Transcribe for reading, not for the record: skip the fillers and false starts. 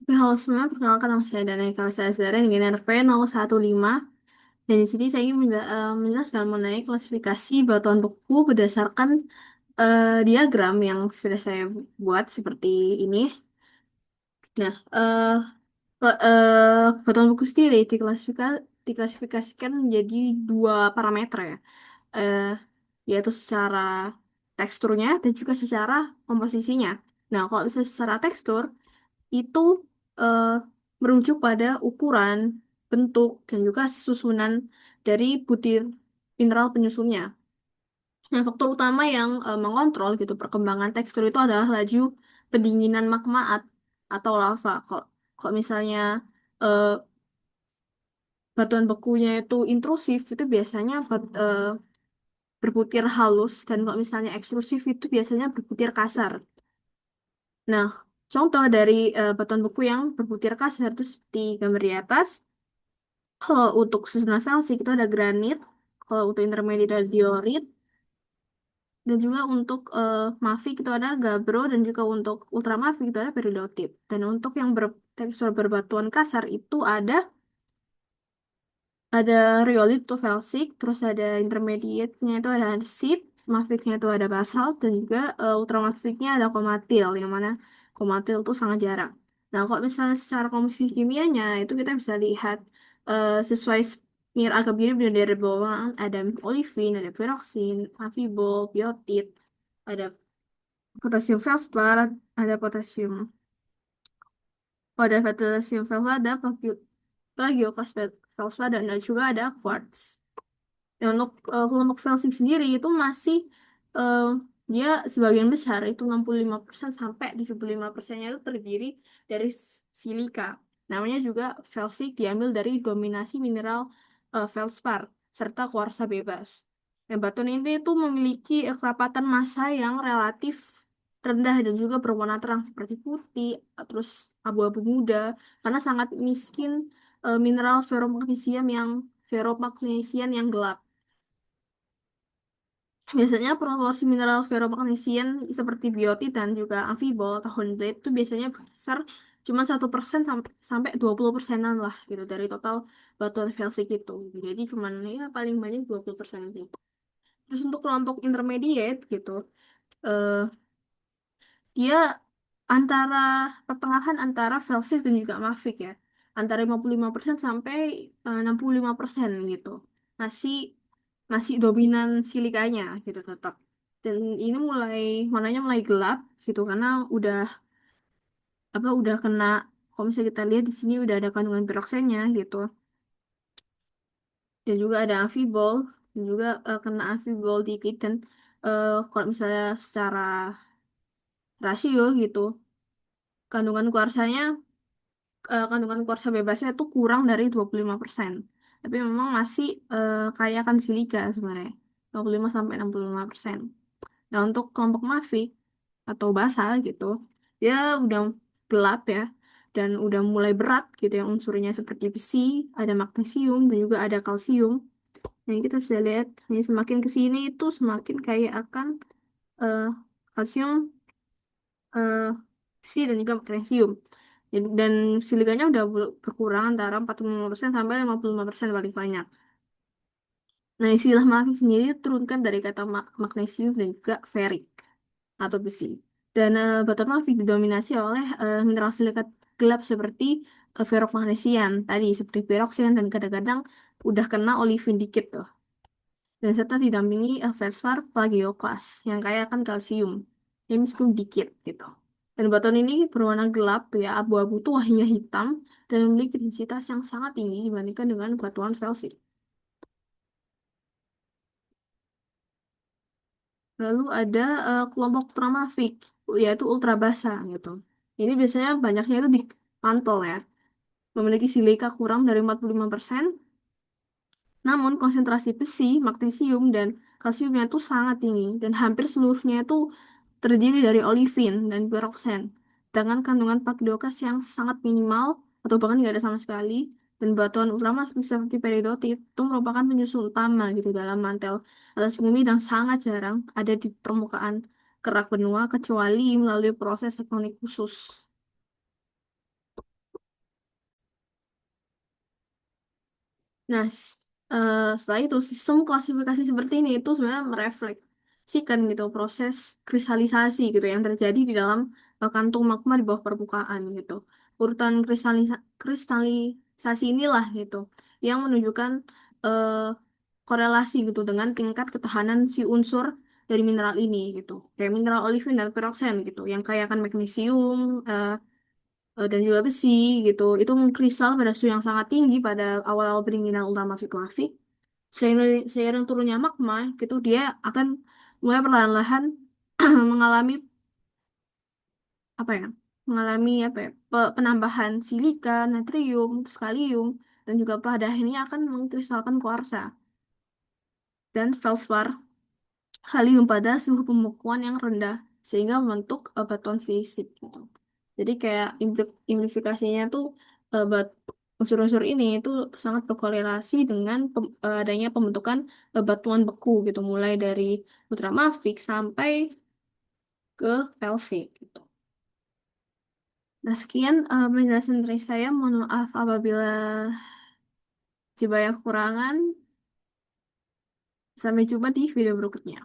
Oke, halo semua, perkenalkan nama saya Dana Eka Zara dengan RP 015. Dan di sini saya ingin menjelaskan mengenai klasifikasi batuan beku berdasarkan diagram yang sudah saya buat seperti ini. Nah, batuan beku sendiri diklasifikasikan menjadi dua parameter ya, eh, yaitu secara teksturnya dan juga secara komposisinya. Nah, kalau misalnya secara tekstur itu eh, merujuk pada ukuran, bentuk, dan juga susunan dari butir mineral penyusunnya. Nah, faktor utama yang mengontrol gitu perkembangan tekstur itu adalah laju pendinginan magma atau lava. Kok misalnya eh, batuan bekunya itu intrusif, itu biasanya berbutir halus, dan kalau misalnya ekstrusif itu biasanya berbutir kasar. Nah, contoh dari batuan beku yang berbutir kasar itu seperti gambar di atas. Kalau untuk susunan felsik itu ada granit, kalau untuk intermediate ada diorit, dan juga untuk mafik itu ada gabbro, dan juga untuk ultramafik itu ada peridotit. Dan untuk yang bertekstur berbatuan kasar itu ada rhyolite itu felsik, terus ada intermediate-nya itu ada andesite, mafiknya itu ada basalt, dan juga ultramafiknya ada komatil, yang mana komatil itu sangat jarang. Nah, kalau misalnya secara komposisi kimianya itu kita bisa lihat sesuai agak mirip dari bawah ada olivin, ada piroksin, amfibol, biotit, ada potasium feldspar, ada potasium, ada potassium sulfat, ada plagioclaspetar, dan ada juga ada quartz. Ya, untuk kelompok Felsing sendiri itu masih eh, dia sebagian besar itu 65% sampai 75%-nya itu terdiri dari silika. Namanya juga felsik diambil dari dominasi mineral feldspar serta kuarsa bebas. Dan batuan ini itu memiliki kerapatan massa yang relatif rendah dan juga berwarna terang seperti putih, terus abu-abu muda, karena sangat miskin mineral ferromagnesium yang gelap. Biasanya proporsi mineral ferromagnesium seperti biotit dan juga amfibol atau hornblende itu biasanya besar cuma 1% sampai 20%-an lah gitu dari total batuan felsik itu. Jadi cuma ya paling banyak 20% aja. Terus untuk kelompok intermediate gitu, eh, dia antara pertengahan antara felsik dan juga mafik ya. Antara 55% sampai 65% gitu. Masih masih dominan silikanya gitu tetap. Dan ini warnanya mulai gelap gitu karena udah kena, kalau misalnya kita lihat di sini udah ada kandungan piroksennya gitu. Dan juga ada amfibol, dan juga kena amfibol dikit, dan kalau misalnya secara rasio gitu kandungan kuarsanya kandungan kuarsa bebasnya itu kurang dari 25%. Tapi memang masih kaya akan silika sebenarnya. 25 sampai 65%. Nah, untuk kelompok mafik atau basa gitu, dia udah gelap ya, dan udah mulai berat gitu yang unsurnya seperti besi, ada magnesium, dan juga ada kalsium. Nah, kita bisa lihat ini semakin ke sini itu semakin kaya akan eh, kalsium, eh, besi, dan juga magnesium. Dan silikanya udah berkurang antara 45% sampai 55% paling banyak. Nah, istilah mafik sendiri turunkan dari kata magnesium dan juga ferik atau besi. Dan batu mafik didominasi oleh mineral silikat gelap seperti ferromagnesian tadi, seperti piroxen, dan kadang-kadang udah kena olivin dikit tuh. Dan serta didampingi feldspat plagioklas yang kaya akan kalsium, yang meskipun dikit gitu. Dan batuan ini berwarna gelap ya, abu-abu tua hingga hitam, dan memiliki densitas yang sangat tinggi dibandingkan dengan batuan felsit. Lalu ada kelompok ultramafik, yaitu ultra basa gitu. Ini biasanya banyaknya itu di mantle ya. Memiliki silika kurang dari 45%, namun konsentrasi besi, magnesium, dan kalsiumnya itu sangat tinggi. Dan hampir seluruhnya itu terdiri dari olivin dan piroksen. Dengan kandungan pakdiokas yang sangat minimal, atau bahkan nggak ada sama sekali. Dan batuan ultramafik seperti peridotit itu merupakan penyusun utama gitu dalam mantel atas bumi, dan sangat jarang ada di permukaan kerak benua kecuali melalui proses tektonik khusus. Nah, setelah itu sistem klasifikasi seperti ini itu sebenarnya merefleksikan gitu proses kristalisasi gitu yang terjadi di dalam kantung magma di bawah permukaan gitu. Urutan kristalisasi inilah gitu yang menunjukkan eh, korelasi gitu dengan tingkat ketahanan si unsur dari mineral ini gitu. Kayak mineral olivin dan piroksen gitu yang kaya akan magnesium, dan juga besi gitu. Itu mengkristal pada suhu yang sangat tinggi pada awal-awal pendinginan ultramafik mafik. Seiring turunnya magma, gitu dia akan mulai perlahan-lahan mengalami apa ya? Mengalami apa ya? Penambahan silika, natrium, kalium, dan juga pada akhirnya akan mengkristalkan kuarsa dan feldspar halium pada suhu pembekuan yang rendah sehingga membentuk batuan silisit gitu. Jadi kayak implikasinya tuh unsur-unsur ini itu sangat berkorelasi dengan adanya pembentukan batuan beku gitu mulai dari ultramafik sampai ke felsic gitu. Nah, sekian penjelasan dari saya. Mohon maaf apabila banyak kekurangan. Sampai jumpa di video berikutnya.